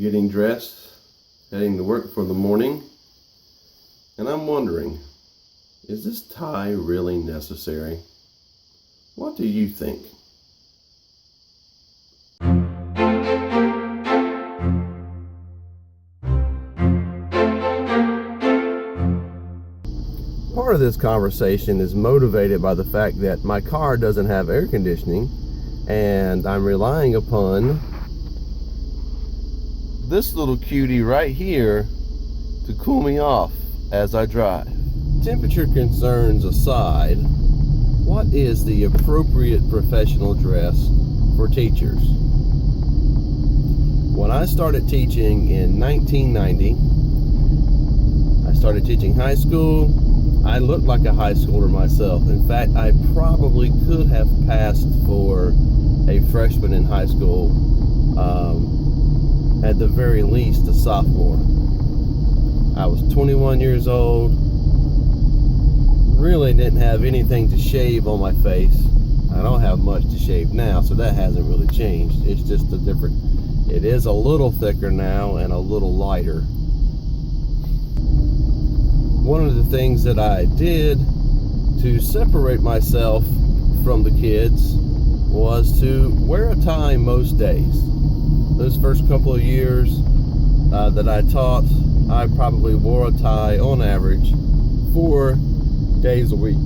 getting dressed, heading to work for the morning, and I'm wondering, is this tie really necessary? What do you think? Part of this conversation is motivated by the fact that my car doesn't have air conditioning, and I'm relying upon this little cutie right here to cool me off as I drive. Temperature concerns aside, what is the appropriate professional dress for teachers? When I started teaching in 1990, I started teaching high school. I looked like a high schooler myself. In fact, I probably could have passed for a freshman in high school, at the very least a sophomore. I was 21 years old, really didn't have anything to shave on my face. I don't have much to shave now, so that hasn't really changed. It's just it is a little thicker now and a little lighter. One of the things that I did to separate myself from the kids was to wear a tie most days. Those first couple of years that I taught, I probably wore a tie on average 4 days a week.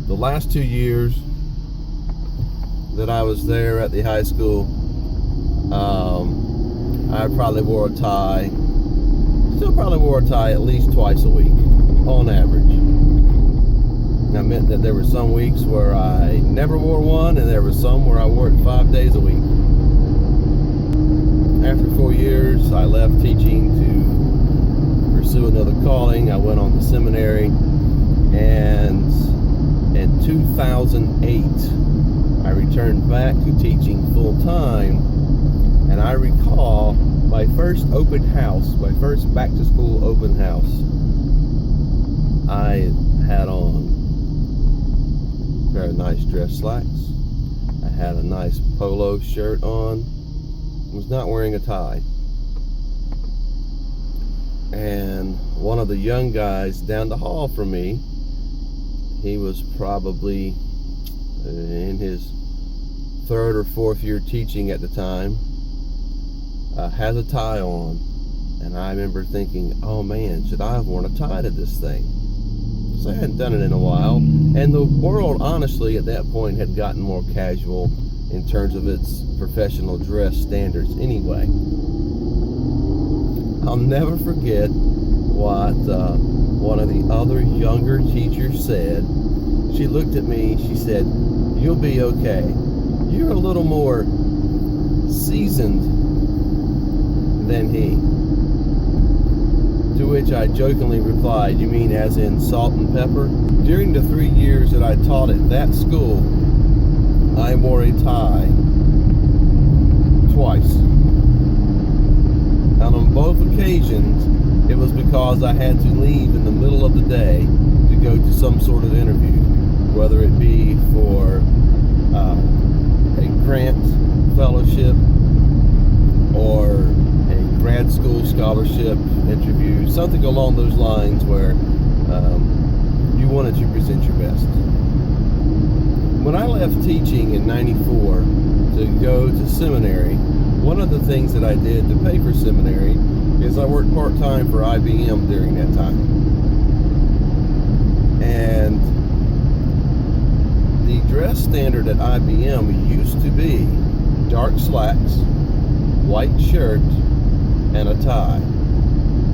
The last 2 years that I was there at the high school, I probably wore a tie, still probably wore a tie at least twice a week on average. That meant that there were some weeks where I never wore one, and there were some where I wore it 5 days a week. After 4 years, I left teaching to pursue another calling. I went on to seminary, and in 2008, I returned back to teaching full time, and I recall my first open house, my first back to school open house, I had on a pair of nice dress slacks. I had a nice polo shirt on. I was not wearing a tie. And one of the young guys down the hall from me, he was probably in his 3rd or 4th year teaching at the time, has a tie on. And I remember thinking, oh man, should I have worn a tie to this thing? So I hadn't done it in a while, and the world honestly at that point had gotten more casual in terms of its professional dress standards anyway. I'll never forget what one of the other younger teachers said. She looked at me, she said, "You'll be okay. You're a little more seasoned than he." To which I jokingly replied, "You mean as in salt and pepper?" During the 3 years that I taught at that school, I wore a tie twice. And on both occasions, it was because I had to leave in the middle of the day to go to some sort of interview, whether it be for a grant fellowship or a grad school scholarship interview, something along those lines where you wanted to present your best. When I left teaching in '94 to go to seminary, one of the things that I did to pay for seminary is I worked part-time for IBM during that time. And the dress standard at IBM used to be dark slacks, white shirt, and a tie.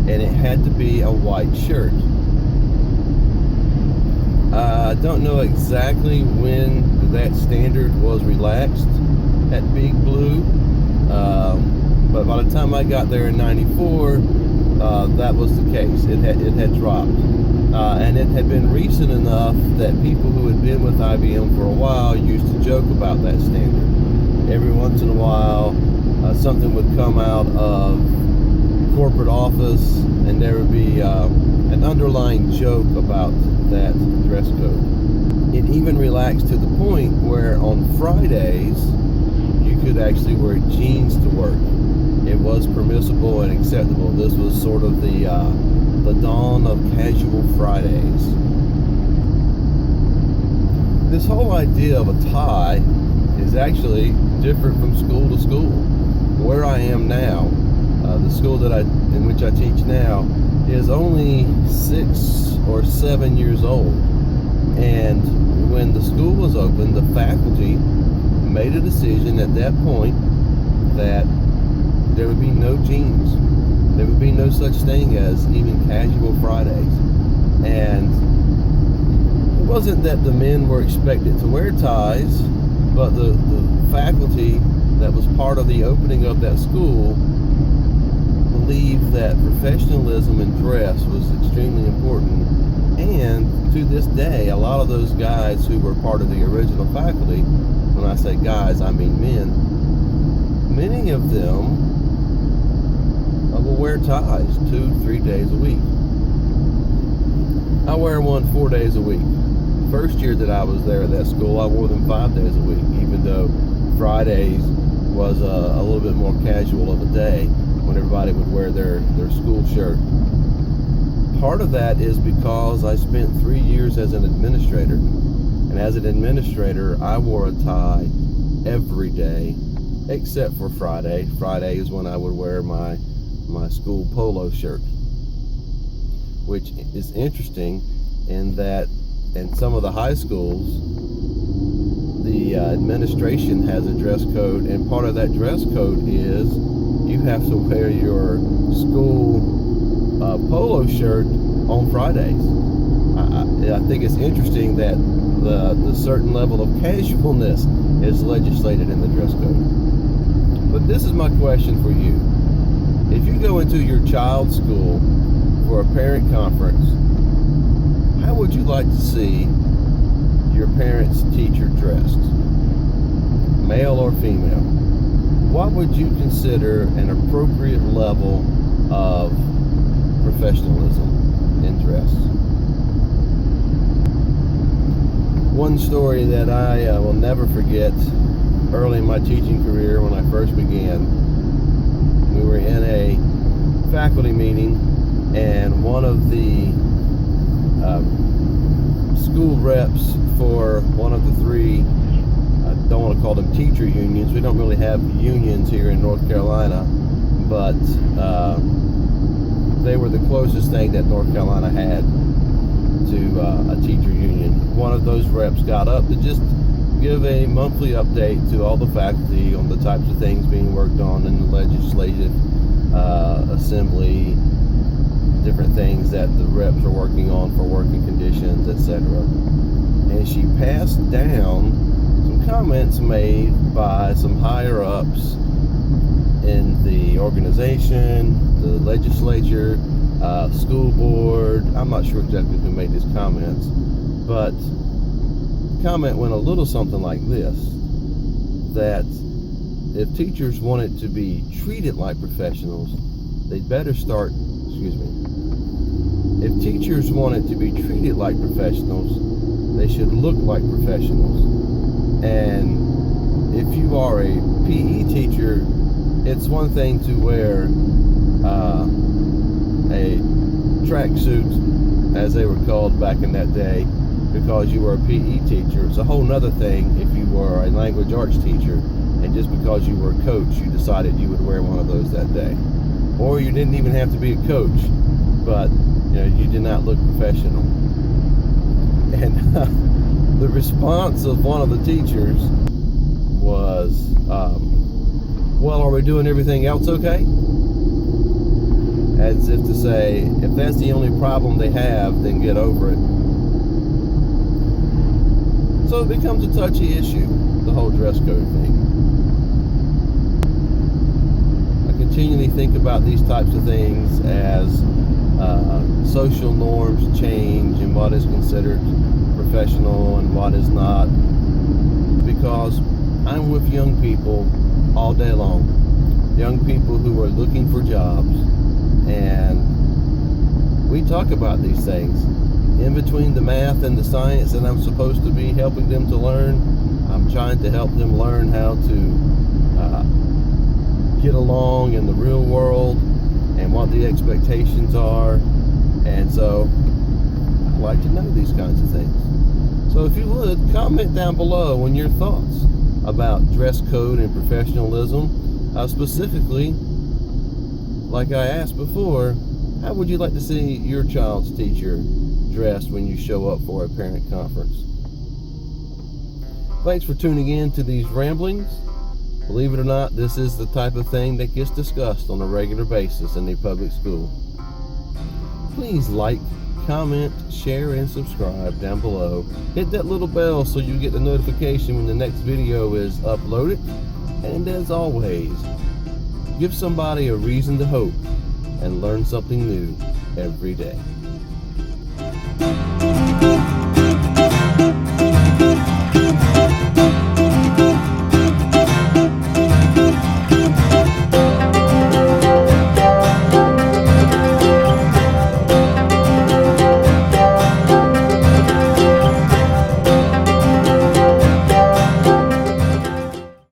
And it had to be a white shirt. I don't know exactly when that standard was relaxed at Big Blue, but by the time I got there in '94, that was the case. It had dropped, and it had been recent enough that people who had been with IBM for a while used to joke about that standard. Every once in a while, something would come out of corporate office, and there would be an underlying joke about that dress code. It even relaxed to the point where on Fridays you could could actually wear jeans to work. It was permissible and acceptable. This was sort of the dawn of casual Fridays. This whole idea of a tie is actually different from school to school. Where I am now, the school in which I teach now is only 6 or 7 years old. And when the school was open, the faculty made a decision at that point that there would be no jeans. There would be no such thing as even casual Fridays. And it wasn't that the men were expected to wear ties, but the faculty that was part of the opening of that school believed that professionalism in dress was extremely important. And to this day, a lot of those guys who were part of the original faculty, when I say guys, I mean men, many of them will wear ties 2-3 days a week. I wear one 4 days a week. First year that I was there at that school, I wore them 5 days a week, even though Fridays was a little bit more casual of a day when everybody would wear their school shirt. Part of that is because I spent 3 years as an administrator, and as an administrator I wore a tie every day except for Friday. Friday is when I would wear my school polo shirt, which is interesting in that in some of the high schools the administration has a dress code, and part of that dress code is you have to wear your school polo shirt on Fridays. I think it's interesting that the certain level of casualness is legislated in the dress code. But this is my question for you. If you go into your child's school for a parent conference, how would you like to see your parent's teacher dressed? Male or female? What would you consider an appropriate level of professionalism in dress? One story that I will never forget early in my teaching career when I first began, we were in a faculty meeting, and one of the school reps for one of the three, I don't want to call them teacher unions, we don't really have unions here in North Carolina, but they were the closest thing that North Carolina had to a teacher union. One of those reps got up to just give a monthly update to all the faculty on the types of things being worked on in the legislative assembly, different things that the reps are working on for working conditions, etc. And she passed down some comments made by some higher ups in the organization, the legislature, school board. I'm not sure exactly who made these comments, but the comment went a little something like this: that if teachers wanted to be treated like professionals, they'd better start, if teachers wanted to be treated like professionals, they should look like professionals. And if you are a PE teacher, it's one thing to wear a tracksuit, as they were called back in that day, because you were a PE teacher. It's a whole nother thing if you were a language arts teacher, and just because you were a coach, you decided you would wear one of those that day. Or you didn't even have to be a coach, but you did not look professional. And the response of one of the teachers was, well, are we doing everything else okay? As if to say, if that's the only problem they have, then get over it. So it becomes a touchy issue, the whole dress code thing. I continually think about these types of things as social norms change and what is considered professional and what is not, because I'm with young people all day long, young people who are looking for jobs, and we talk about these things. In between the math and the science that I'm supposed to be helping them to learn, I'm trying to help them learn how to get along in the real world and what the expectations are. And so I'd like to know these kinds of things. So if you would, comment down below on your thoughts about dress code and professionalism. Specifically, like I asked before, how would you like to see your child's teacher dressed when you show up for a parent conference? Thanks for tuning in to these ramblings. Believe it or not, this is the type of thing that gets discussed on a regular basis in a public school. Please like, comment, share, and subscribe down below. Hit that little bell so you get the notification when the next video is uploaded. And as always, give somebody a reason to hope and learn something new every day.